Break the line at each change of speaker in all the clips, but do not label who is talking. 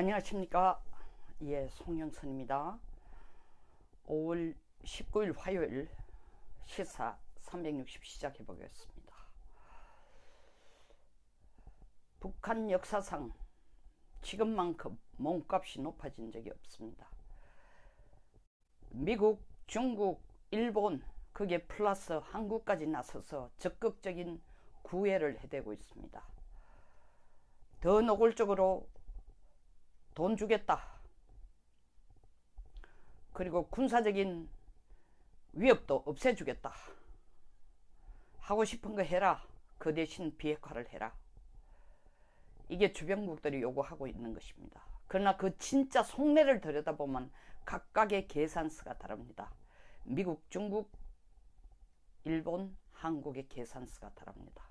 안녕하십니까. 예, 송영선입니다. 5월 19일 화요일 시사 360 시작해 보겠습니다. 북한 역사상 지금만큼 몸값이 높아진 적이 없습니다. 미국, 중국, 일본, 그게 플러스 한국까지 나서서 적극적인 구애를 해대고 있습니다. 더 노골적으로 돈 주겠다. 그리고 군사적인 위협도 없애주겠다. 하고 싶은 거 해라. 그 대신 비핵화를 해라. 이게 주변국들이 요구하고 있는 것입니다. 그러나 그 진짜 속내를 들여다보면 각각의 계산서가 다릅니다. 미국, 중국, 일본, 한국의 계산서가 다릅니다.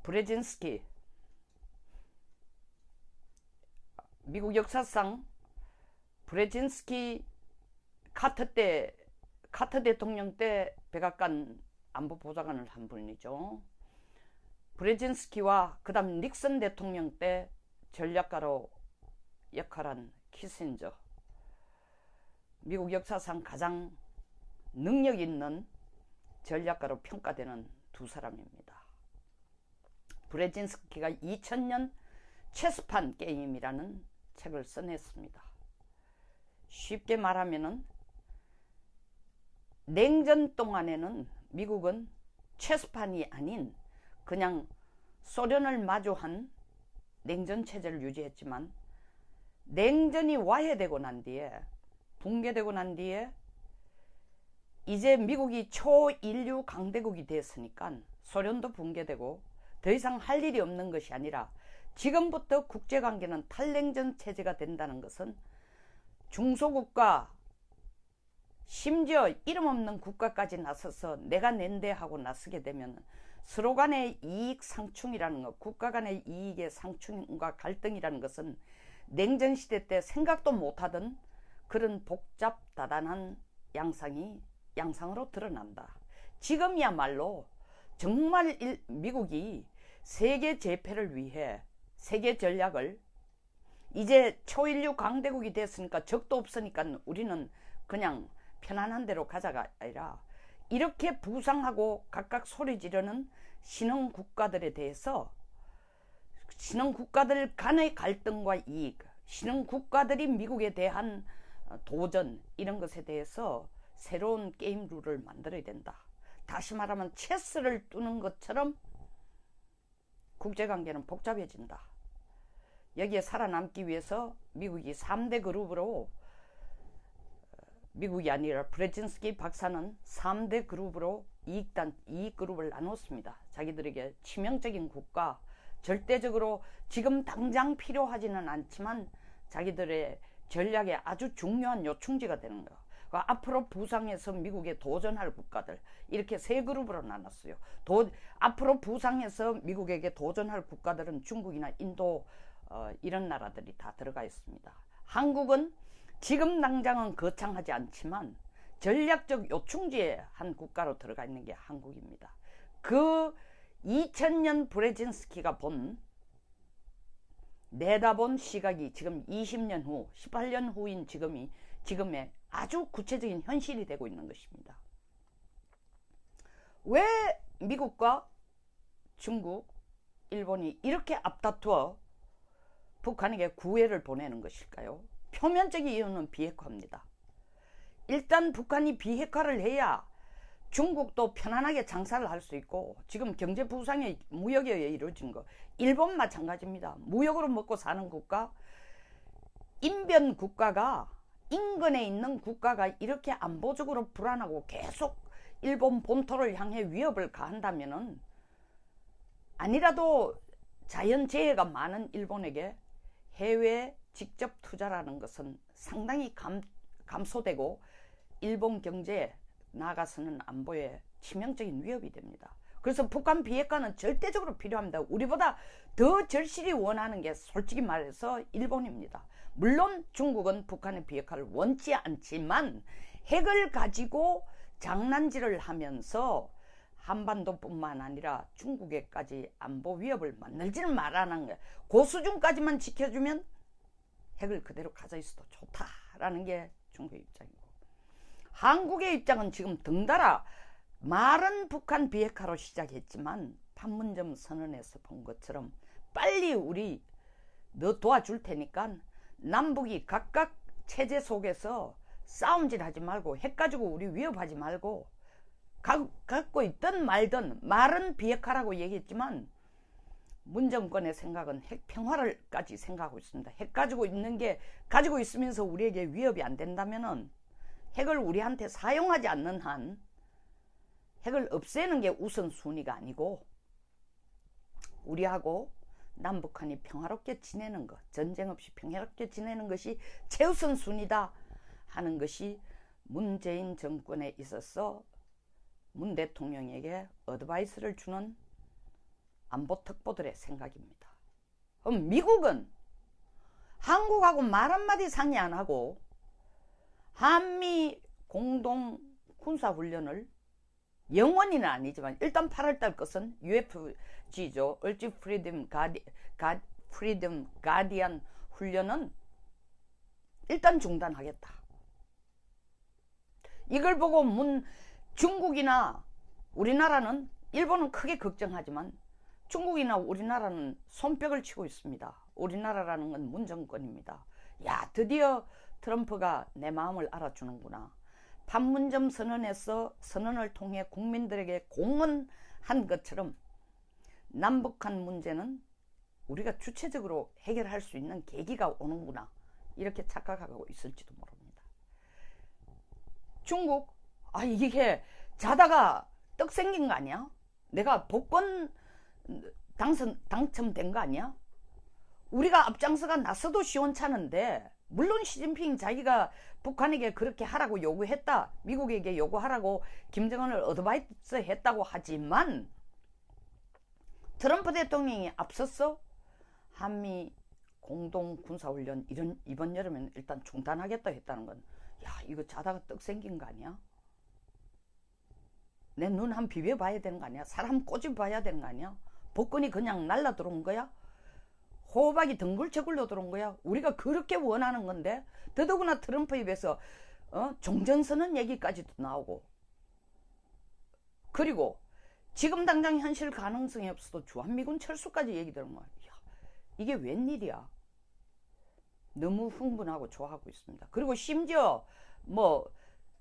브레진스키, 미국 역사상 브레진스키 카터 대통령 때 백악관 안보보좌관을 한 분이죠. 브레진스키와 그 다음 닉슨 대통령 때 전략가로 역할한 키신저, 미국 역사상 가장 능력 있는 전략가로 평가되는 두 사람입니다. 브레진스키가 2000년 체스판 게임이라는 책을 써냈습니다. 쉽게 말하면은 냉전 동안에는 미국은 체스판이 아닌 그냥 소련을 마주한 냉전 체제를 유지했지만 냉전이 와해되고 난 뒤에, 붕괴되고 난 뒤에 이제 미국이 초인류 강대국이 됐으니까 소련도 붕괴되고 더 이상 할 일이 없는 것이 아니라 지금부터 국제관계는 탈냉전 체제가 된다는 것은 중소국가, 심지어 이름 없는 국가까지 나서서 내가 낸대 하고 나서게 되면 서로 간의 이익 상충이라는 것, 국가 간의 이익의 상충과 갈등이라는 것은 냉전 시대 때 생각도 못하던 그런 복잡다단한 양상으로 드러난다. 지금이야말로 정말 미국이 세계 재패를 위해 세계 전략을, 이제 초인류 강대국이 됐으니까 적도 없으니까 우리는 그냥 편안한 대로 가자가 아니라 이렇게 부상하고 각각 소리 지르는 신흥 국가들에 대해서, 신흥 국가들 간의 갈등과 이익, 신흥 국가들이 미국에 대한 도전, 이런 것에 대해서 새로운 게임 룰을 만들어야 된다. 다시 말하면 체스를 두는 것처럼 국제관계는 복잡해진다. 여기에 살아남기 위해서 미국이 3대 그룹으로, 미국이 아니라 브레진스키 박사는 3대 그룹으로 이익 그룹을 나눴습니다. 자기들에게 치명적인 국가, 절대적으로 지금 당장 필요하지는 않지만 자기들의 전략에 아주 중요한 요충지가 되는 거. 앞으로 부상해서 미국에 도전할 국가들, 이렇게 세 그룹으로 나눴어요. 앞으로 부상해서 미국에게 도전할 국가들은 중국이나 인도, 이런 나라들이 다 들어가 있습니다. 한국은 지금 당장은 거창하지 않지만 전략적 요충지의 한 국가로 들어가 있는 게 한국입니다. 그 2000년 브레진스키가 내다본 시각이 지금 20년 후, 18년 후인 지금의 아주 구체적인 현실이 되고 있는 것입니다. 왜 미국과 중국, 일본이 이렇게 앞다투어 북한에게 구애를 보내는 것일까요? 표면적인 이유는 비핵화입니다. 일단 북한이 비핵화를 해야 중국도 편안하게 장사를 할 수 있고, 지금 경제 부상이 무역에 의해 이루어진 거, 일본 마찬가지입니다. 무역으로 먹고 사는 국가, 인변 국가가, 인근에 있는 국가가 이렇게 안보적으로 불안하고 계속 일본 본토를 향해 위협을 가한다면은, 아니라도 자연재해가 많은 일본에게 해외 직접 투자라는 것은 상당히 감소되고 일본 경제에 나아가서는 안보에 치명적인 위협이 됩니다. 그래서 북한 비핵화는 절대적으로 필요합니다. 우리보다 더 절실히 원하는 게 솔직히 말해서 일본입니다. 물론 중국은 북한의 비핵화를 원치 않지만 핵을 가지고 장난질을 하면서 한반도뿐만 아니라 중국에까지 안보 위협을 만들지는 말라는 거야. 그 수준까지만 지켜주면 핵을 그대로 가져 있어도 좋다라는 게 중국의 입장이고, 한국의 입장은 지금 덩달아 말은 북한 비핵화로 시작했지만 판문점 선언에서 본 것처럼 빨리 우리 너 도와줄 테니까 남북이 각각 체제 속에서 싸움질 하지 말고 핵 가지고 우리 위협하지 말고, 갖고 있든 말든 말은 비핵화라고 얘기했지만 문 정권의 생각은 핵 평화를까지 생각하고 있습니다. 핵 가지고 있으면서 우리에게 위협이 안 된다면은 핵을 우리한테 사용하지 않는 한 핵을 없애는 게 우선순위가 아니고 우리하고 남북한이 평화롭게 지내는 것, 전쟁 없이 평화롭게 지내는 것이 최우선순위다 하는 것이 문재인 정권에 있어서 문 대통령에게 어드바이스를 주는 안보특보들의 생각입니다. 그럼 미국은 한국하고 말 한마디 상의 안 하고 한미 공동 군사훈련을 영원히는 아니지만 일단 8월달 것은 UFG죠. 얼지 프리덤 가디언 훈련은 일단 중단하겠다. 이걸 보고 중국이나 우리나라는, 일본은 크게 걱정하지만 중국이나 우리나라는 손뼉을 치고 있습니다. 우리나라라는 건 문정권입니다. 야, 드디어 트럼프가 내 마음을 알아주는구나. 판문점 선언을 통해 국민들에게 공언한 것처럼 남북한 문제는 우리가 주체적으로 해결할 수 있는 계기가 오는구나, 이렇게 착각하고 있을지도 모릅니다. 중국, 이게 자다가 떡 생긴 거 아니야? 내가 복권 당첨된 거 아니야? 우리가 앞장서가 나서도 시원찮은데, 물론 시진핑 자기가 북한에게 그렇게 하라고 요구했다, 미국에게 요구하라고 김정은을 어드바이스 했다고 하지만 트럼프 대통령이 앞서서 한미 공동 군사훈련 이번 여름에는 일단 중단하겠다 했다는 건, 야, 이거 자다가 떡 생긴 거 아니야? 내 눈 한 비벼봐야 되는 거 아니야? 사람 꼬집어봐야 되는 거 아니야? 복권이 그냥 날라 들어온 거야? 호박이 덩굴채굴로 들어온 거야? 우리가 그렇게 원하는 건데, 더더구나 트럼프 입에서 종전선언 얘기까지도 나오고, 그리고 지금 당장 현실 가능성이 없어도 주한미군 철수까지 얘기 들은 거야. 이게 웬일이야? 너무 흥분하고 좋아하고 있습니다. 그리고 심지어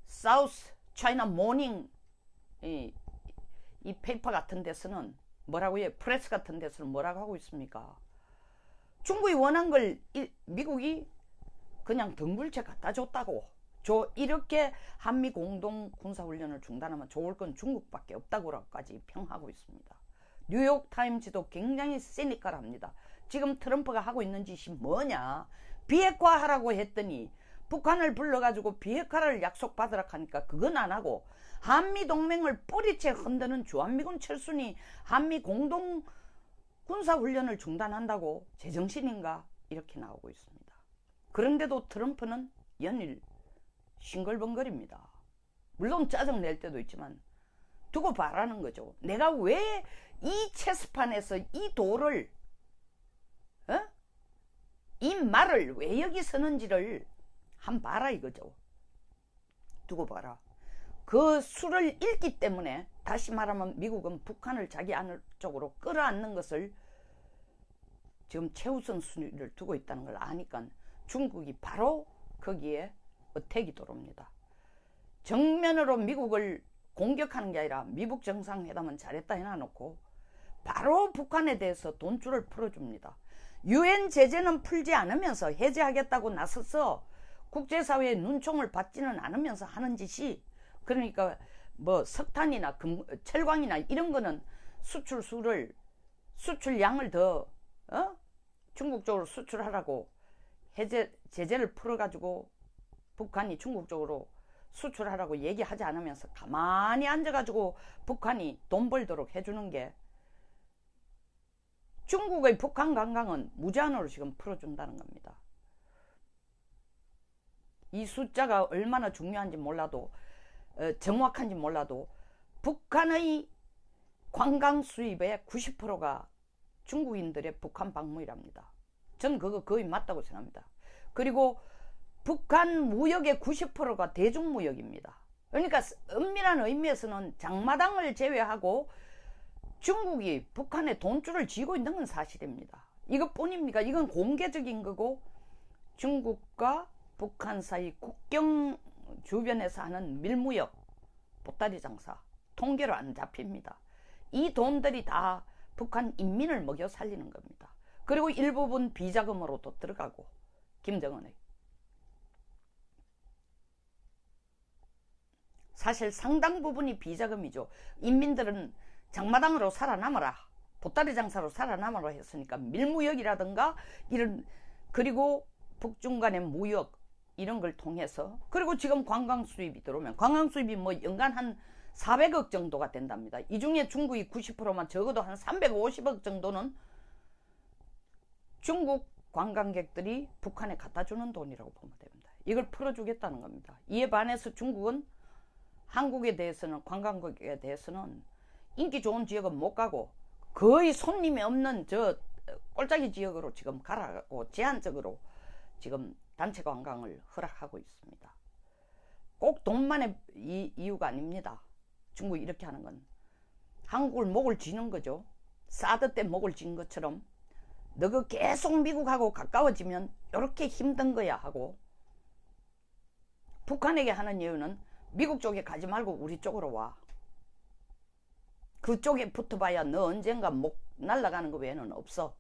사우스 차이나 모닝 이 페이퍼 같은 데서는 뭐라고 해요? 프레스 같은 데서는 뭐라고 하고 있습니까? 중국이 원한 걸 미국이 그냥 덩굴채 갖다 줬다고, 이렇게 한미 공동 군사훈련을 중단하면 좋을 건 중국밖에 없다고까지 평하고 있습니다. 뉴욕타임즈도 굉장히 시니컬합니다. 지금 트럼프가 하고 있는 짓이 뭐냐? 비핵화하라고 했더니 북한을 불러가지고 비핵화를 약속받으라 하니까 그건 안 하고, 한미동맹을 뿌리채 흔드는 주한미군 철수니 한미 공동 군사훈련을 중단한다고 제정신인가? 이렇게 나오고 있습니다. 그런데도 트럼프는 연일 싱글벙글입니다. 물론 짜증낼 때도 있지만 두고 봐라는 거죠. 내가 왜 이 체스판에서 이 돌을, 이 말을 왜 여기 서는지를 한 봐라 이거죠. 두고 봐라. 그 수를 읽기 때문에, 다시 말하면 미국은 북한을 자기 안쪽으로 끌어안는 것을 지금 최우선 순위를 두고 있다는 걸 아니까 중국이 바로 거기에 어택이 들어옵니다. 정면으로 미국을 공격하는 게 아니라 미북 정상회담은 잘했다 해놔놓고 바로 북한에 대해서 돈줄을 풀어줍니다. UN 제재는 풀지 않으면서 해제하겠다고 나서서 국제사회의 눈총을 받지는 않으면서 하는 짓이, 그러니까 석탄이나 철광이나 이런 거는 수출량을 더 중국 쪽으로 수출하라고 제재를 풀어가지고 북한이 중국 쪽으로 수출하라고 얘기하지 않으면서 가만히 앉아가지고 북한이 돈 벌도록 해주는 게, 중국의 북한 관광은 무제한으로 지금 풀어준다는 겁니다. 이 숫자가 얼마나 중요한지 몰라도, 정확한지 몰라도 북한의 관광 수입의 90%가 중국인들의 북한 방문이랍니다. 저는 그거 거의 맞다고 생각합니다. 그리고 북한 무역의 90%가 대중무역입니다. 그러니까 엄밀한 의미에서는 장마당을 제외하고 중국이 북한에 돈줄을 쥐고 있는 건 사실입니다. 이것뿐입니까? 이건 공개적인 거고, 중국과 북한 사이 국경 주변에서 하는 밀무역, 보따리 장사, 통계로 안 잡힙니다. 이 돈들이 다 북한 인민을 먹여 살리는 겁니다. 그리고 일부분 비자금으로도 들어가고, 김정은의. 사실 상당 부분이 비자금이죠. 인민들은 장마당으로 살아남아라, 보따리 장사로 살아남아라 했으니까 밀무역이라든가 이런, 그리고 북중 간의 무역 이런 걸 통해서, 그리고 지금 관광 수입이 들어오면 관광 수입이 뭐 연간 한 400억 정도가 된답니다. 이 중에 중국이 90%만 적어도 한 350억 정도는 중국 관광객들이 북한에 갖다 주는 돈이라고 보면 됩니다. 이걸 풀어주겠다는 겁니다. 이에 반해서 중국은 한국에 대해서는, 관광객에 대해서는 인기 좋은 지역은 못 가고 거의 손님이 없는 저 꼴짜기 지역으로 지금 가라고 제한적으로 지금 단체 관광을 허락하고 있습니다. 꼭 돈만의 이유가 아닙니다. 중국이 이렇게 하는 건 한국을 목을 쥐는 거죠. 사드 때 목을 쥔 것처럼 너가 계속 미국하고 가까워지면 이렇게 힘든 거야 하고, 북한에게 하는 이유는 미국 쪽에 가지 말고 우리 쪽으로 와. 그쪽에 붙어봐야 너 언젠가 목 날아가는 거 외에는 없어.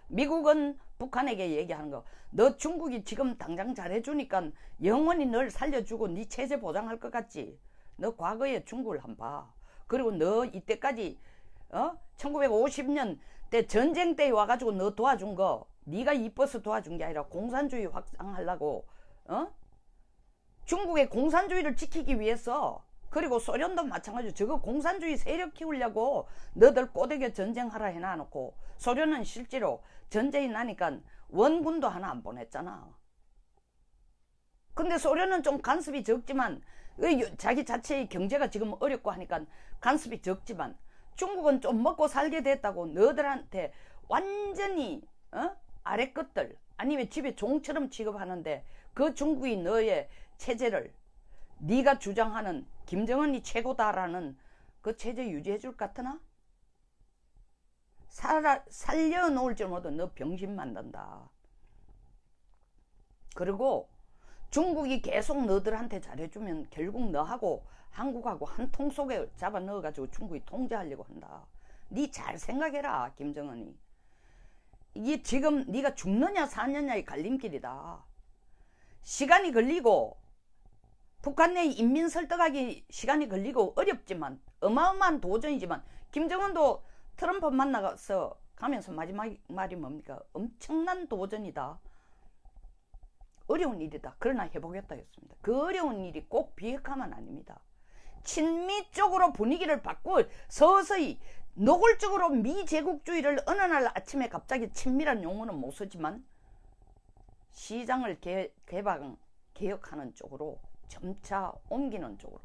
미국은 북한에게 얘기하는 거, 너 중국이 지금 당장 잘해주니까 영원히 널 살려주고 네 체제 보장할 것 같지? 너 과거에 중국을 한번 봐. 그리고 너 이때까지 1950년 때 전쟁 때 와가지고 너 도와준 거, 네가 이뻐서 도와준 게 아니라 공산주의 확장하려고, 중국의 공산주의를 지키기 위해서, 그리고 소련도 마찬가지로 저거 공산주의 세력 키우려고 너들 꼬대게 전쟁하라 해놔놓고, 소련은 실제로 전쟁이 나니까 원군도 하나 안 보냈잖아. 근데 소련은 좀 간섭이 적지만, 자기 자체의 경제가 지금 어렵고 하니까 간섭이 적지만, 중국은 좀 먹고 살게 됐다고 너들한테 완전히 아래 것들 아니면 집에 종처럼 취급하는데, 그 중국이 너의 체제를, 네가 주장하는 김정은이 최고다라는 그 체제 유지해 줄 것 같으나? 살려놓을 줄 모르고 너 병신 만든다. 그리고 중국이 계속 너들한테 잘해주면 결국 너하고 한국하고 한 통 속에 잡아 넣어가지고 중국이 통제하려고 한다. 네 잘 생각해라, 김정은이. 이게 지금 네가 죽느냐 사느냐의 갈림길이다. 시간이 걸리고, 북한 내 인민 설득하기 시간이 걸리고 어렵지만, 어마어마한 도전이지만, 김정은도 트럼프 만나서 가면서 마지막 말이 뭡니까? 엄청난 도전이다. 어려운 일이다. 그러나 해보겠다 했습니다. 그 어려운 일이 꼭 비핵화만 아닙니다. 친미 쪽으로 분위기를 바꾸고 서서히 노골적으로 미제국주의를 어느 날 아침에 갑자기 친미란 용어는 못 쓰지만 시장을 개혁하는 쪽으로 점차 옮기는 쪽으로.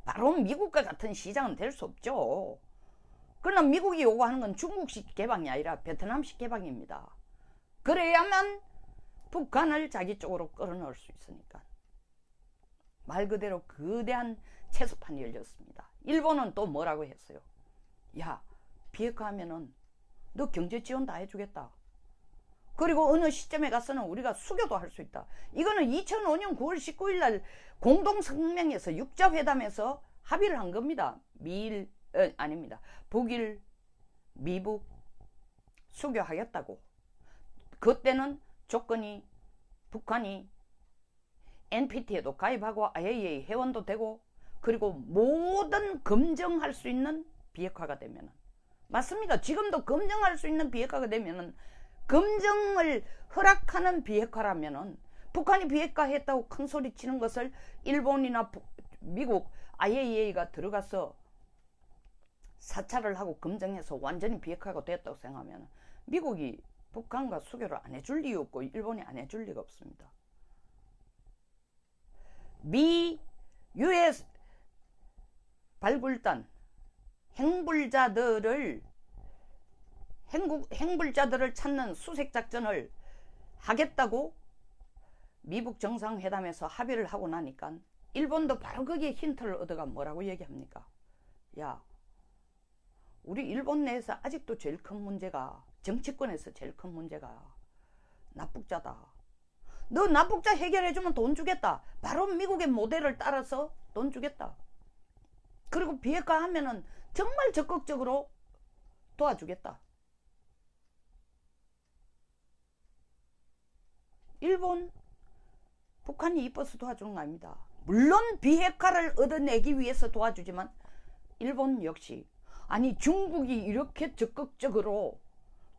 바로 미국과 같은 시장은 될 수 없죠. 그러나 미국이 요구하는 건 중국식 개방이 아니라 베트남식 개방입니다. 그래야만 북한을 자기 쪽으로 끌어넣을 수 있으니까. 말 그대로 거대한 체스판이 열렸습니다. 일본은 또 뭐라고 했어요? 야, 비핵화하면은 너 경제 지원 다 해주겠다. 그리고 어느 시점에 가서는 우리가 수교도 할 수 있다. 이거는 2005년 9월 19일 날 공동성명에서 육자회담에서 합의를 한 겁니다. 아닙니다. 북일, 미북 수교하겠다고. 그때는 조건이 북한이 NPT에도 가입하고 IAEA 회원도 되고, 그리고 모든 검증할 수 있는 비핵화가 되면은, 맞습니다. 지금도 검증할 수 있는 비핵화가 되면은, 검증을 허락하는 비핵화라면은, 북한이 비핵화했다고 큰 소리 치는 것을 일본이나 미국 IAEA가 들어가서 사찰을 하고 검증해서 완전히 비핵화가 됐다고 생각하면 미국이 북한과 수교를 안 해줄 이유 없고 일본이 안 해줄 리가 없습니다. 미 US 발굴단 행불자들을 찾는 수색작전을 하겠다고 미북 정상회담에서 합의를 하고 나니까 일본도 바로 거기에 힌트를 얻어가 뭐라고 얘기합니까? 야, 우리 일본 내에서 아직도 제일 큰 문제가, 정치권에서 제일 큰 문제가 납북자다. 너 납북자 해결해주면 돈 주겠다. 바로 미국의 모델을 따라서 돈 주겠다. 그리고 비핵화 하면은 정말 적극적으로 도와주겠다. 일본, 북한이 이뻐서 도와주는 거 아닙니다. 물론 비핵화를 얻어내기 위해서 도와주지만 일본 역시, 아니 중국이 이렇게 적극적으로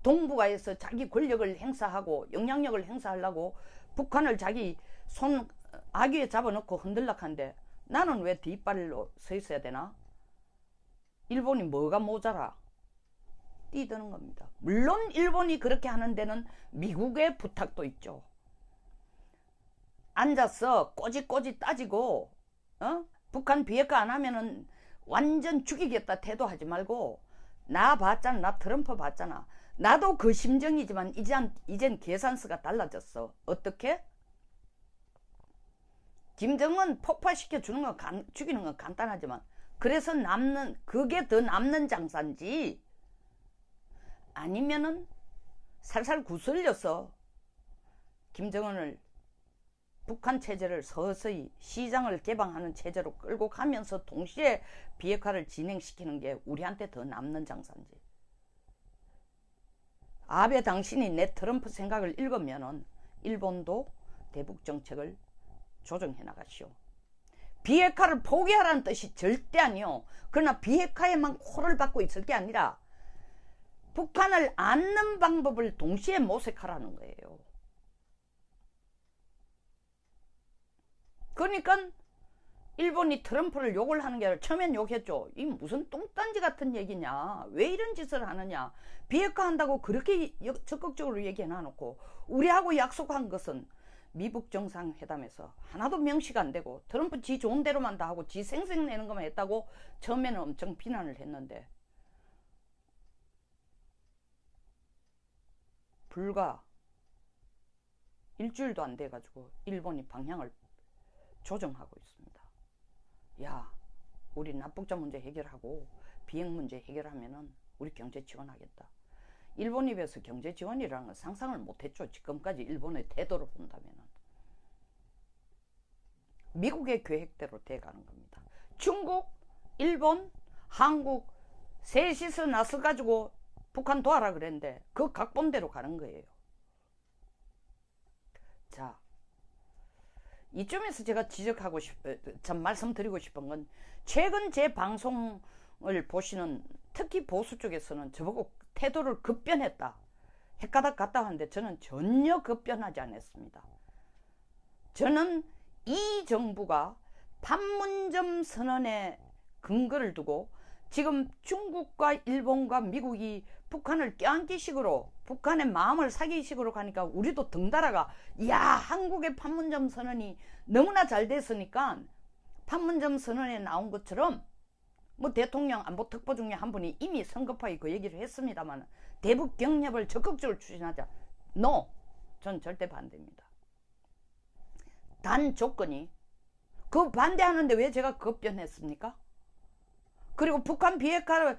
동북아에서 자기 권력을 행사하고 영향력을 행사하려고 북한을 자기 손 아귀에 잡아놓고 흔들락한데 나는 왜 뒷발로 서 있어야 되나? 일본이 뭐가 모자라? 뛰드는 겁니다. 물론 일본이 그렇게 하는 데는 미국의 부탁도 있죠. 앉아서 꼬집꼬집 따지고 북한 비핵화 안 하면은 완전 죽이겠다 태도하지 말고, 나 봤잖아. 나 트럼프 봤잖아. 나도 그 심정이지만 이젠 계산서가 달라졌어. 어떻게? 김정은 폭파시켜 주는 건 죽이는 건 간단하지만, 그래서 그게 더 남는 장사인지 아니면은 살살 구슬려서 김정은을 북한 체제를 서서히 시장을 개방하는 체제로 끌고 가면서 동시에 비핵화를 진행시키는 게 우리한테 더 남는 장사인지. 아베 당신이 내 트럼프 생각을 읽으면은 일본도 대북 정책을 조정해 나가시오. 비핵화를 포기하라는 뜻이 절대 아니요. 그러나 비핵화에만 코를 박고 있을 게 아니라 북한을 안는 방법을 동시에 모색하라는 거예요. 그러니까 일본이 트럼프를 욕을 하는 게 아니라 처음엔 욕했죠. 이 무슨 똥단지 같은 얘기냐, 왜 이런 짓을 하느냐, 비핵화 한다고 그렇게 적극적으로 얘기해 놔놓고 우리하고 약속한 것은 미북 정상회담에서 하나도 명시가 안 되고 트럼프 지 좋은 대로만 다 하고 지 생색내는 것만 했다고 처음에는 엄청 비난을 했는데, 불과 일주일도 안 돼가지고 일본이 방향을 조정하고 있습니다. 야, 우리 납북자 문제 해결하고 비핵 문제 해결하면은 우리 경제 지원하겠다. 일본 입에서 경제 지원이라는 건 상상을 못했죠. 지금까지 일본의 태도를 본다면은. 미국의 계획대로 돼가는 겁니다. 중국, 일본, 한국 셋이서 나서가지고 북한 도와라 그랬는데 그 각본대로 가는 거예요. 자, 이쯤에서 제가 말씀드리고 싶은 건, 최근 제 방송을 보시는 특히 보수 쪽에서는 저보고 태도를 급변했다, 헷가닥 갔다 하는데 저는 전혀 급변하지 않았습니다. 저는 이 정부가 판문점 선언에 근거를 두고 지금 중국과 일본과 미국이 북한을 껴안기식으로 북한의 마음을 사기식으로 가니까 우리도 덩달아가, 야, 한국의 판문점 선언이 너무나 잘 됐으니까 판문점 선언에 나온 것처럼, 뭐 대통령 안보특보 중에 한 분이 이미 성급하게 그 얘기를 했습니다만, 대북 경협을 적극적으로 추진하자. No, 전 절대 반대입니다. 단 조건이, 그 반대하는데 왜 제가 급변했습니까? 그리고 북한 비핵화를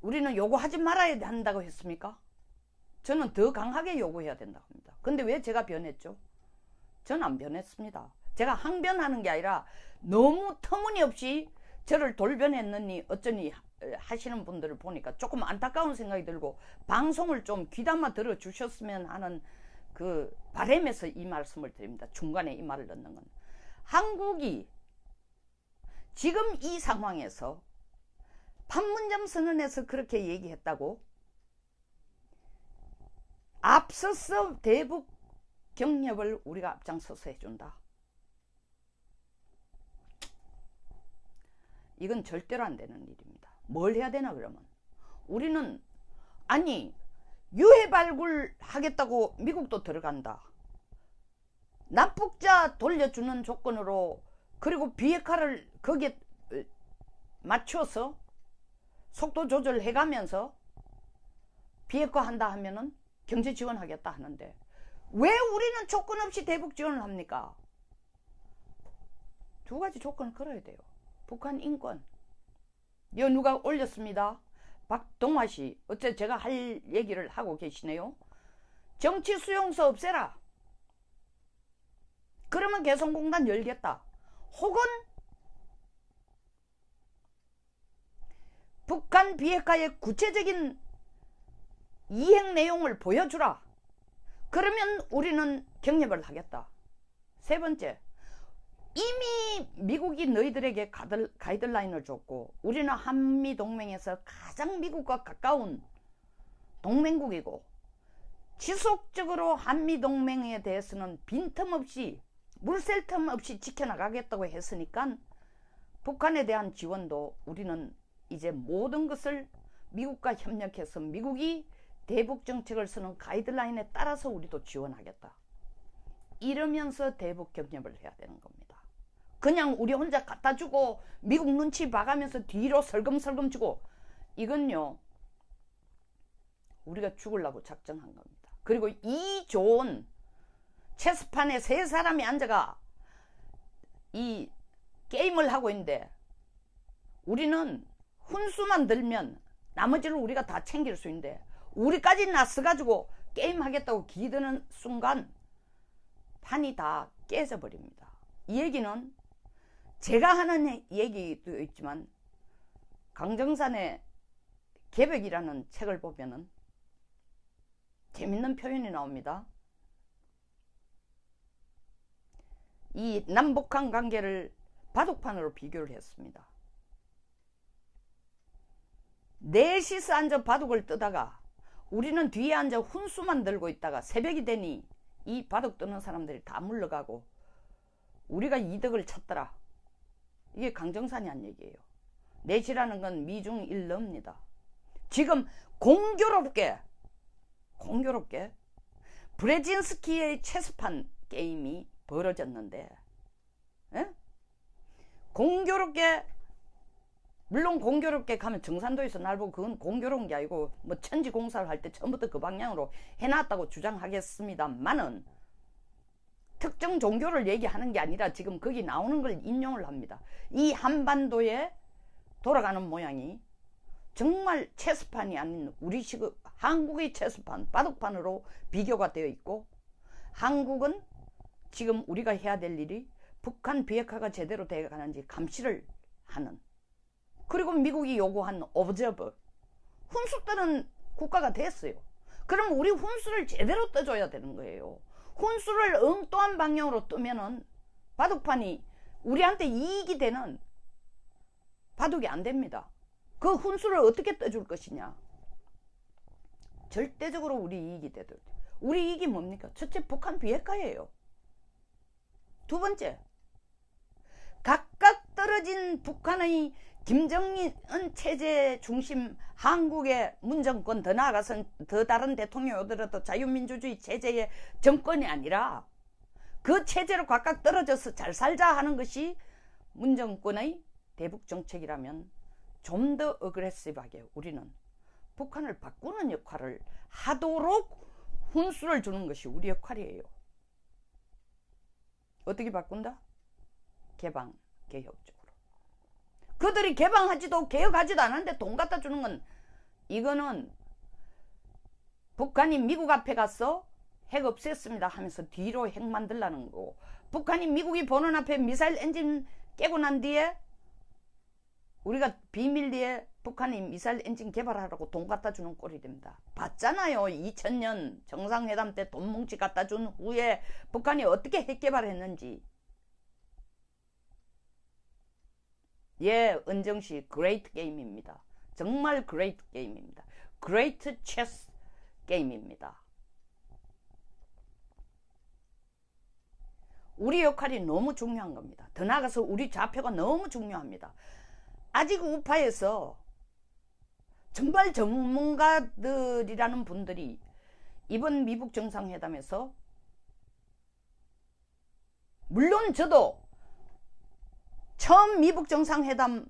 우리는 요구하지 말아야 한다고 했습니까? 저는 더 강하게 요구해야 된다고 합니다. 근데 왜 제가 변했죠? 저는 안 변했습니다. 제가 항변하는 게 아니라 너무 터무니없이 저를 돌변했느니 어쩌니 하시는 분들을 보니까 조금 안타까운 생각이 들고, 방송을 좀 귀담아 들어주셨으면 하는 그 바람에서 이 말씀을 드립니다. 중간에 이 말을 넣는 건, 한국이 지금 이 상황에서 판문점 선언에서 그렇게 얘기했다고 앞서서 대북 경협을 우리가 앞장서서 해준다, 이건 절대로 안 되는 일입니다. 뭘 해야 되나 그러면? 우리는, 아니, 유해 발굴 하겠다고 미국도 들어간다, 납북자 돌려주는 조건으로, 그리고 비핵화를 거기에 맞춰서 속도 조절해가면서 비핵화 한다 하면은 경제 지원하겠다 하는데 왜 우리는 조건 없이 대북 지원을 합니까? 두 가지 조건을 걸어야 돼요. 북한 인권. 이거 누가 올렸습니다. 박동화 씨. 어째 제가 할 얘기를 하고 계시네요. 정치 수용소 없애라. 그러면 개성공단 열겠다. 혹은 북한 비핵화의 구체적인 이행 내용을 보여주라. 그러면 우리는 경협을 하겠다. 세 번째, 이미 미국이 너희들에게 가이드라인을 줬고 우리는 한미동맹에서 가장 미국과 가까운 동맹국이고 지속적으로 한미동맹에 대해서는 빈틈없이 물샐 틈 없이 지켜나가겠다고 했으니까 북한에 대한 지원도 우리는 이제 모든 것을 미국과 협력해서 미국이 대북 정책을 쓰는 가이드라인에 따라서 우리도 지원하겠다. 이러면서 대북 경협을 해야 되는 겁니다. 그냥 우리 혼자 갖다 주고 미국 눈치 봐가면서 뒤로 설금설금 주고 이건요 우리가 죽으려고 작정한 겁니다. 그리고 이 좋은 체스판에 세 사람이 앉아가 이 게임을 하고 있는데 우리는 훈수만 들면 나머지를 우리가 다 챙길 수 있는데 우리까지 나서가지고 게임하겠다고 기드는 순간 판이 다 깨져버립니다. 이 얘기는 제가 하는 얘기도 있지만 강정산의 개벽이라는 책을 보면은 재밌는 표현이 나옵니다. 이 남북한 관계를 바둑판으로 비교를 했습니다. 넷이서 앉아 바둑을 뜨다가 우리는 뒤에 앉아 훈수만 들고 있다가 새벽이 되니 이 바둑 뜨는 사람들이 다 물러가고 우리가 이득을 찾더라. 이게 강정산이 한 얘기예요. 넷이라는 건 미중 일러입니다. 지금 공교롭게 브레진스키의 체스판 게임이 벌어졌는데 공교롭게 물론 공교롭게 가면 정산도에서 날 보고 그건 공교로운 게 아니고 뭐 천지 공사를 할 때 처음부터 그 방향으로 해놨다고 주장하겠습니다만은 특정 종교를 얘기하는 게 아니라 지금 거기 나오는 걸 인용을 합니다. 이 한반도에 돌아가는 모양이 정말 체스판이 아닌 우리식 한국의 체스판 바둑판으로 비교가 되어 있고 한국은 지금 우리가 해야 될 일이 북한 비핵화가 제대로 되어가는지 감시를 하는 그리고 미국이 요구한 오브저버 훈수 뜨는 국가가 됐어요. 그럼 우리 훈수를 제대로 떠줘야 되는 거예요. 훈수를 엉뚱한 방향으로 뜨면은 바둑판이 우리한테 이익이 되는 바둑이 안 됩니다. 그 훈수를 어떻게 떠줄 것이냐. 절대적으로 우리 이익이 되도록. 우리 이익이 뭡니까? 첫째, 북한 비핵화예요. 두 번째, 각각 떨어진 북한의 김정은 체제 중심 한국의 문정권 더 나아가선 더 다른 대통령이 오더라도 자유민주주의 체제의 정권이 아니라 그 체제로 각각 떨어져서 잘 살자 하는 것이 문정권의 대북 정책이라면 좀 더 어그레시브하게 우리는 북한을 바꾸는 역할을 하도록 훈수를 주는 것이 우리 역할이에요. 어떻게 바꾼다? 개방, 개혁적으로. 그들이 개방하지도 개혁하지도 않았는데 돈 갖다 주는 건 이거는 북한이 미국 앞에 가서 핵 없앴습니다 하면서 뒤로 핵 만들라는 거고 북한이 미국이 보는 앞에 미사일 엔진 깨고 난 뒤에 우리가 비밀리에 북한이 미사일 엔진 개발하라고 돈 갖다 주는 꼴이 됩니다. 봤잖아요. 2000년 정상회담 때 돈 뭉치 갖다 준 후에 북한이 어떻게 핵 개발했는지. 예, 은정씨 그레이트 게임입니다. 정말 그레이트 게임입니다. 그레이트 체스 게임입니다. 우리 역할이 너무 중요한 겁니다. 더 나아가서 우리 좌표가 너무 중요합니다. 아직 우파에서 정말 전문가들이라는 분들이 이번 미북 정상회담에서 물론 저도 처음 미북 정상회담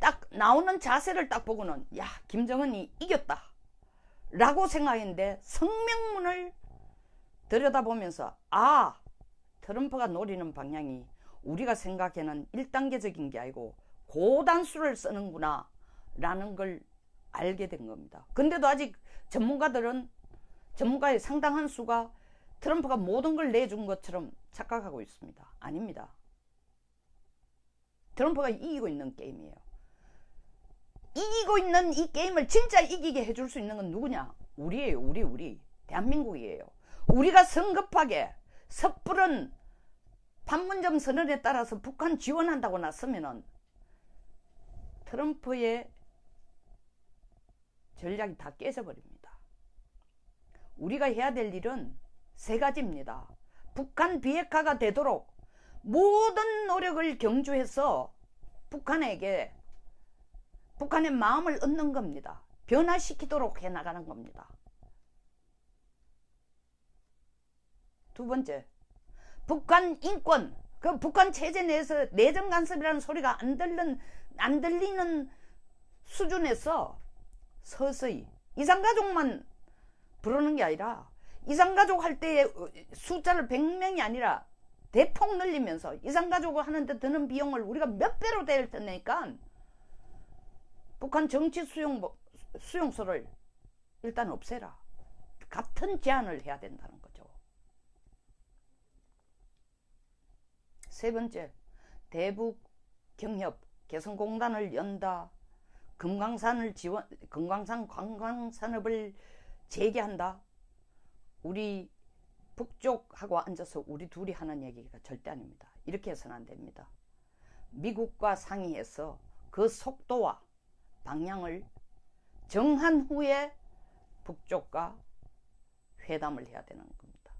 딱 나오는 자세를 딱 보고는 야, 김정은이 이겼다 라고 생각했는데 성명문을 들여다보면서 아, 트럼프가 노리는 방향이 우리가 생각하는 1단계적인 게 아니고 고단수를 쓰는구나 라는 걸 알게 된 겁니다. 근데도 아직 전문가의 상당한 수가 트럼프가 모든 걸 내준 것처럼 착각하고 있습니다. 아닙니다. 트럼프가 이기고 있는 게임이에요. 이기고 있는 이 게임을 진짜 이기게 해줄 수 있는 건 누구냐? 우리예요. 우리 대한민국이에요. 우리가 성급하게 섣부른 판문점 선언에 따라서 북한 지원한다고 나서면은 트럼프의 전략이 다 깨져버립니다. 우리가 해야 될 일은 세 가지입니다. 북한 비핵화가 되도록 모든 노력을 경주해서 북한의 마음을 얻는 겁니다. 변화시키도록 해나가는 겁니다. 두 번째, 북한 인권, 그 북한 체제 내에서 내정 간섭이라는 소리가 안 들리는 수준에서 서서히 이산가족만 부르는 게 아니라 이산가족 할 때의 숫자를 100명이 아니라 대폭 늘리면서 이산가족을 하는데 드는 비용을 우리가 몇 배로 될 테니까 북한 정치 수용소를 일단 없애라. 같은 제안을 해야 된다는 거죠. 세 번째, 대북 경협 개성공단을 연다. 금강산 관광산업을 재개한다. 우리 북쪽하고 앉아서 우리 둘이 하는 얘기가 절대 아닙니다. 이렇게 해서는 안 됩니다. 미국과 상의해서 그 속도와 방향을 정한 후에 북쪽과 회담을 해야 되는 겁니다.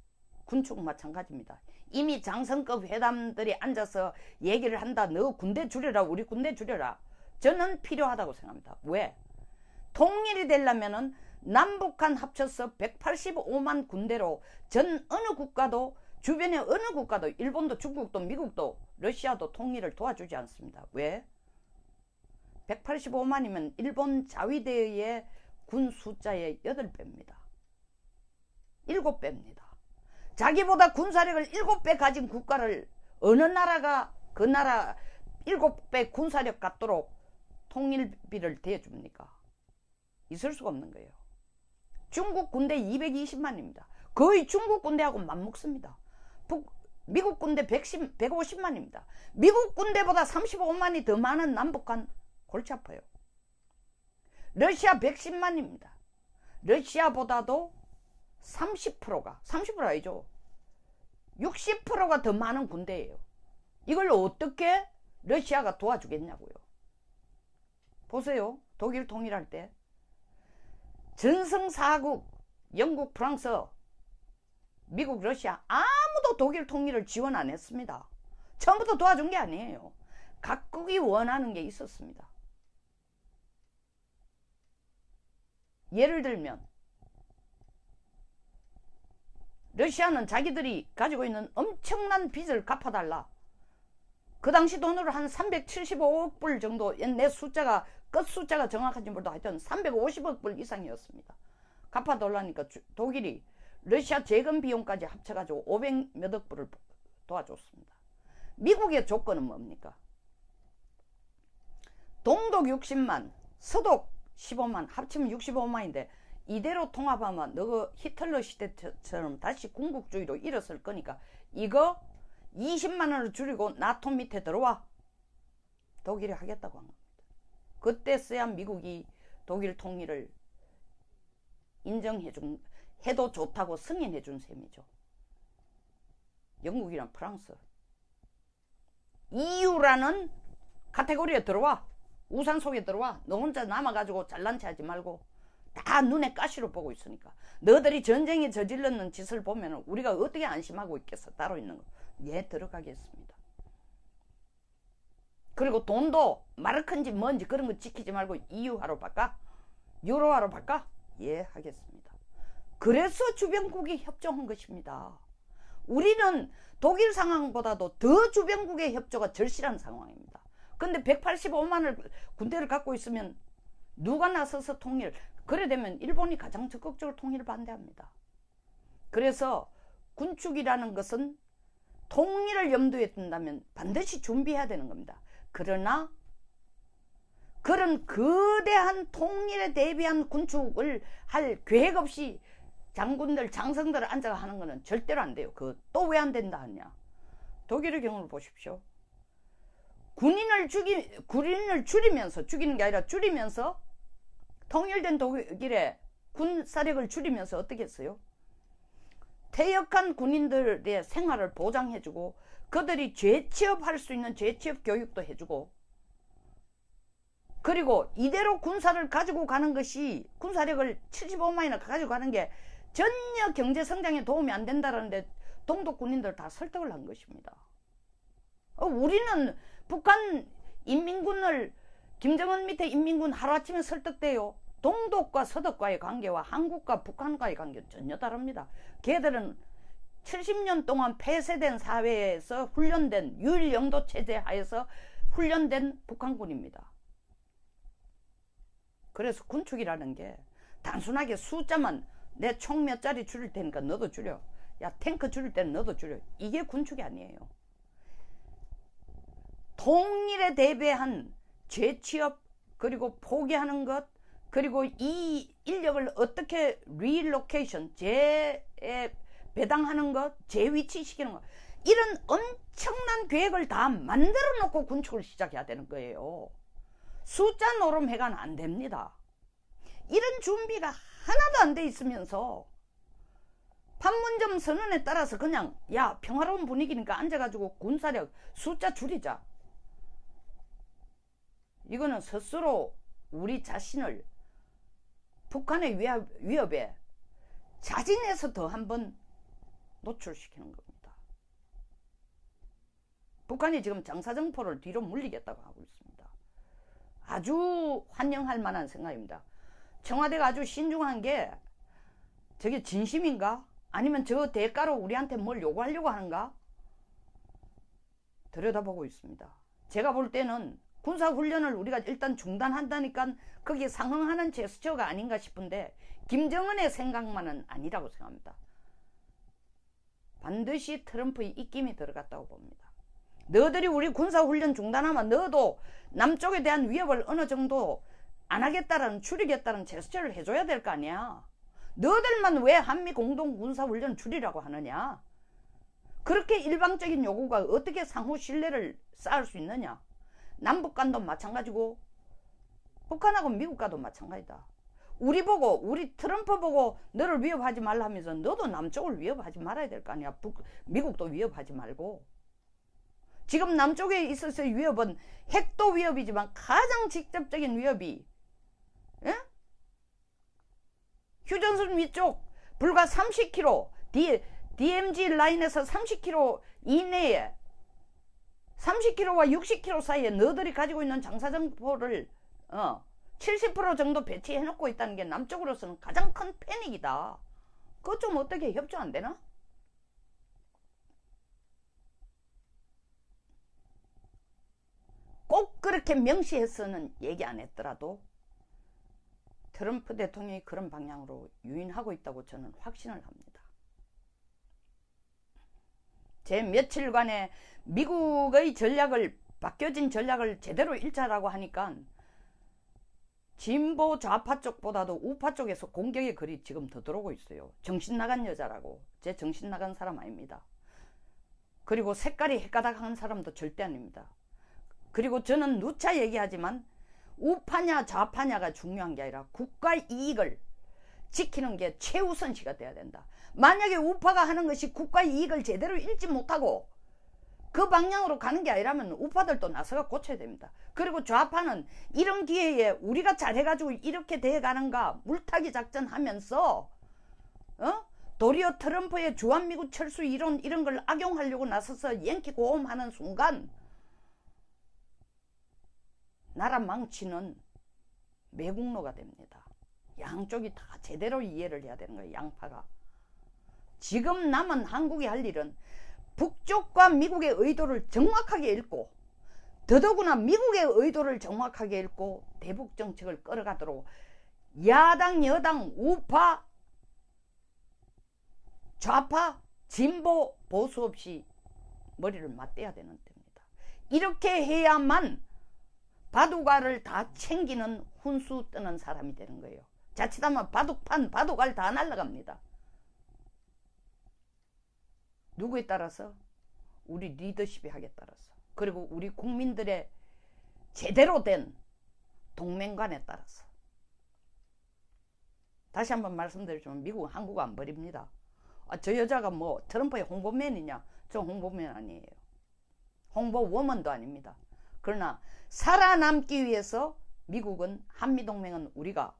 군축 마찬가지입니다. 이미 장성급 회담들이 앉아서 얘기를 한다. 너 군대 줄여라. 우리 군대 줄여라. 저는 필요하다고 생각합니다. 왜? 통일이 되려면은 남북한 합쳐서 185만 군대로 전 어느 국가도 주변의 어느 국가도 일본도 중국도 미국도 러시아도 통일을 도와주지 않습니다. 왜? 185만이면 일본 자위대의 군 숫자의 8배입니다. 7배입니다. 자기보다 군사력을 7배 가진 국가를 어느 나라가 그 나라 7배 군사력 갖도록 통일비를 대줍니까? 있을 수가 없는 거예요. 중국 군대 220만입니다. 거의 중국 군대하고 맞먹습니다. 미국 군대 150만입니다. 미국 군대보다 35만이 더 많은 남북한 골치 아파요. 러시아 110만입니다. 러시아보다도 30%가 30% 아니죠. 60%가 더 많은 군대예요. 이걸 어떻게 러시아가 도와주겠냐고요. 보세요. 독일 통일할 때 전승사국 영국, 프랑스, 미국, 러시아 아무도 독일 통일을 지원 안 했습니다. 처음부터 도와준 게 아니에요. 각국이 원하는 게 있었습니다. 예를 들면 러시아는 자기들이 가지고 있는 엄청난 빚을 갚아달라. 그 당시 돈으로 한 375억 불 정도, 내 숫자가 끝 숫자가 정확한지 몰라도 하여튼 350억 불 이상이었습니다. 갚아달라니까 독일이 러시아 재건 비용까지 합쳐가지고 500 몇억 불을 도와줬습니다. 미국의 조건은 뭡니까? 동독 60만, 서독 15만, 합치면 65만인데 이대로 통합하면 너 히틀러 시대처럼 다시 군국주의로 일어설 거니까 이거 20만 원을 줄이고 나토 밑에 들어와. 독일이 하겠다고 한 겁니다. 그때서야 미국이 독일 통일을 해도 좋다고 승인해 준 셈이죠. 영국이랑 프랑스. EU라는 카테고리에 들어와. 우산 속에 들어와. 너 혼자 남아가지고 잘난 체 하지 말고. 다 눈에 가시로 보고 있으니까. 너희들이 전쟁에 저질렀는 짓을 보면 우리가 어떻게 안심하고 있겠어. 따로 있는 거. 예, 들어가겠습니다. 그리고 돈도 마르크인지 뭔지 그런 거 지키지 말고 EU화로 바꿔? 유로화로 바꿔? 예, 하겠습니다. 그래서 주변국이 협조한 것입니다. 우리는 독일 상황보다도 더 주변국의 협조가 절실한 상황입니다. 근데 185만을 군대를 갖고 있으면 누가 나서서 통일, 그래 되면 일본이 가장 적극적으로 통일을 반대합니다. 그래서 군축이라는 것은 통일을 염두에 둔다면 반드시 준비해야 되는 겁니다. 그러나 그런 거대한 통일에 대비한 군축을 할 계획 없이 장군들, 장성들을 앉아가 하는 것은 절대로 안 돼요. 그 또 왜 안 된다 하냐? 독일의 경우를 보십시오. 군인을 줄이면서, 죽이는 게 아니라 줄이면서, 통일된 독일의 군사력을 줄이면서 어떻게 했어요? 퇴역한 군인들의 생활을 보장해주고, 그들이 재취업할 수 있는 재취업 교육도 해주고, 그리고 이대로 군사를 가지고 가는 것이, 군사력을 75만이나 가지고 가는 게 전혀 경제 성장에 도움이 안 된다는데 동독 군인들 다 설득을 한 것입니다. 우리는 북한 인민군을, 김정은 밑에 인민군 하루아침에 설득돼요. 동독과 서독과의 관계와 한국과 북한과의 관계는 전혀 다릅니다. 걔들은 70년 동안 폐쇄된 사회에서 훈련된, 유일영도 체제 하에서 훈련된 북한군입니다. 그래서 군축이라는 게 단순하게 숫자만, 내 총 몇 자리 줄일 테니까 너도 줄여, 야 탱크 줄일 때는 너도 줄여, 이게 군축이 아니에요. 통일에 대비한 재취업, 그리고 포기하는 것, 그리고 이 인력을 어떻게 리로케이션, 재배당하는 것, 재위치시키는 것, 이런 엄청난 계획을 다 만들어 놓고 군축을 시작해야 되는 거예요. 숫자 노름해가는 안 됩니다. 이런 준비가 하나도 안 돼 있으면서 판문점 선언에 따라서 그냥 야 평화로운 분위기니까 앉아가지고 군사력 숫자 줄이자, 이거는 스스로 우리 자신을 북한의 위협에 자진해서 더 한번 노출시키는 겁니다. 북한이 지금 장사정포를 뒤로 물리겠다고 하고 있습니다. 아주 환영할 만한 생각입니다. 청와대가 아주 신중한 게 저게 진심인가? 아니면 저 대가로 우리한테 뭘 요구하려고 하는가? 들여다보고 있습니다. 제가 볼 때는 군사훈련을 우리가 일단 중단한다니까 거기에 상응하는 제스처가 아닌가 싶은데 김정은의 생각만은 아니라고 생각합니다. 반드시 트럼프의 입김이 들어갔다고 봅니다. 너들이 우리 군사훈련 중단하면 너도 남쪽에 대한 위협을 어느 정도 안 하겠다라는, 줄이겠다는 제스처를 해줘야 될 거 아니야. 너들만 왜 한미 공동 군사훈련 줄이라고 하느냐? 그렇게 일방적인 요구가 어떻게 상호 신뢰를 쌓을 수 있느냐? 남북 간도 마찬가지고 북한하고 미국과도 마찬가지다. 우리 트럼프 보고 너를 위협하지 말라 하면서 너도 남쪽을 위협하지 말아야 될 거 아니야. 미국도 위협하지 말고. 지금 남쪽에 있어서의 위협은 핵도 위협이지만 가장 직접적인 위협이, 예? 휴전선 위쪽 불과 30km, DMZ 라인에서 30km 이내에 30km와 60km 사이에 너들이 가지고 있는 장사정포를 70% 정도 배치해놓고 있다는 게 남쪽으로서는 가장 큰 패닉이다. 그것 좀 어떻게 협조 안 되나? 꼭 그렇게 명시해서는 얘기 안 했더라도 트럼프 대통령이 그런 방향으로 유인하고 있다고 저는 확신을 합니다. 제 며칠간의 미국의 전략을, 바뀌어진 전략을 제대로 일차라고 하니까 진보 좌파 쪽보다도 우파 쪽에서 공격의 글이 지금 더 들어오고 있어요. 정신 나간 여자라고. 제 정신 나간 사람 아닙니다. 그리고 색깔이 헷가닥한 사람도 절대 아닙니다. 그리고 저는 누차 얘기하지만 우파냐 좌파냐가 중요한 게 아니라 국가 이익을 지키는 게 최우선시가 돼야 된다. 만약에 우파가 하는 것이 국가 이익을 제대로 읽지 못하고 그 방향으로 가는 게 아니라면 우파들도 나서가 고쳐야 됩니다. 그리고 좌파는 이런 기회에 우리가 잘해가지고 이렇게 돼가는가 물타기 작전 하면서 도리어 트럼프의 주한미국 철수 이론 이런 걸 악용하려고 나서서 양키 고음하는 순간 나라 망치는 매국노가 됩니다. 양쪽이 다 제대로 이해를 해야 되는 거예요. 양파가. 지금 남은 한국이 할 일은 북쪽과 미국의 의도를 정확하게 읽고 더더구나 미국의 의도를 정확하게 읽고 대북 정책을 끌어가도록 야당, 여당, 우파, 좌파, 진보, 보수 없이 머리를 맞대야 되는 때입니다. 이렇게 해야만 바둑알을 다 챙기는 훈수 뜨는 사람이 되는 거예요. 자칫하면 바둑판, 바둑알 다 날아갑니다. 누구에 따라서? 우리 리더십의 하에 따라서, 그리고 우리 국민들의 제대로 된 동맹관에 따라서. 다시 한번 말씀드리지만 미국은 한국 안 버립니다. 저 여자가 뭐 트럼프의 홍보맨이냐? 저 홍보맨 아니에요. 홍보워먼도 아닙니다. 그러나 살아남기 위해서 미국은, 한미동맹은 우리가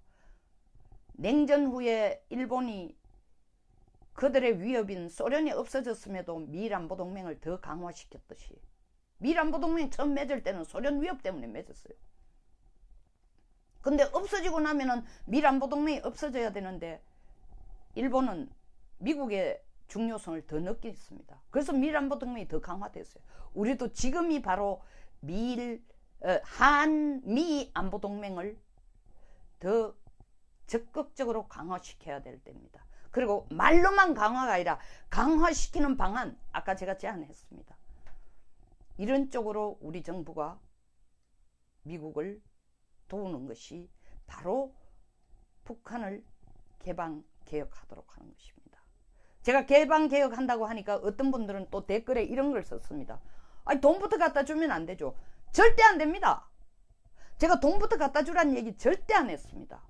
냉전 후에 일본이 그들의 위협인 소련이 없어졌음에도 미일안보동맹을 더 강화시켰듯이, 미일안보동맹 처음 맺을 때는 소련 위협 때문에 맺었어요. 근데 없어지고 나면은 미일안보동맹이 없어져야 되는데 일본은 미국의 중요성을 더 느꼈습니다. 그래서 미일안보동맹이 더 강화됐어요. 우리도 지금이 바로 한미안보동맹을 더 적극적으로 강화시켜야 될 때입니다. 그리고 말로만 강화가 아니라 강화시키는 방안, 아까 제가 제안했습니다. 이런 쪽으로 우리 정부가 미국을 도우는 것이 바로 북한을 개방개혁하도록 하는 것입니다. 제가 개방개혁한다고 하니까 어떤 분들은 또 댓글에 이런 걸 썼습니다. 아니, 돈부터 갖다 주면 안 되죠. 절대 안 됩니다. 제가 돈부터 갖다 주라는 얘기 절대 안 했습니다.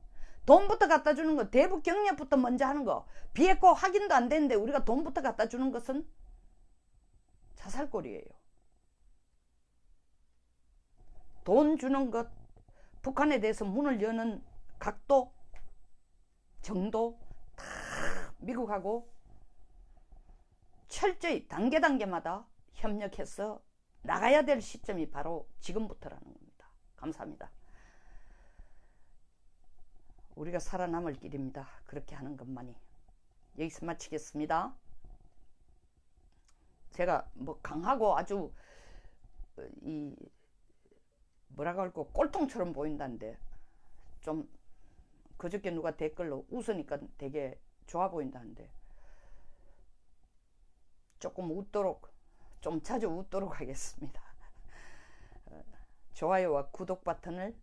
돈부터 갖다 주는 거, 대북 경협부터 먼저 하는 거, 비핵화 확인도 안 되는데 우리가 돈부터 갖다 주는 것은 자살골이에요. 돈 주는 것, 북한에 대해서 문을 여는 각도, 정도 다 미국하고 철저히 단계마다 협력해서 나가야 될 시점이 바로 지금부터라는 겁니다. 감사합니다. 우리가 살아남을 길입니다. 그렇게 하는 것만이. 여기서 마치겠습니다. 제가 뭐 강하고 아주 뭐라고 할까, 꼴통처럼 보인다는데, 좀 그저께 누가 댓글로 웃으니까 되게 좋아 보인다는데, 조금 웃도록, 좀 자주 웃도록 하겠습니다. 좋아요와 구독 버튼을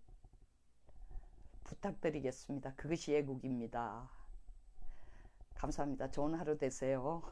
부탁드리겠습니다. 그것이 애국입니다. 감사합니다. 좋은 하루 되세요.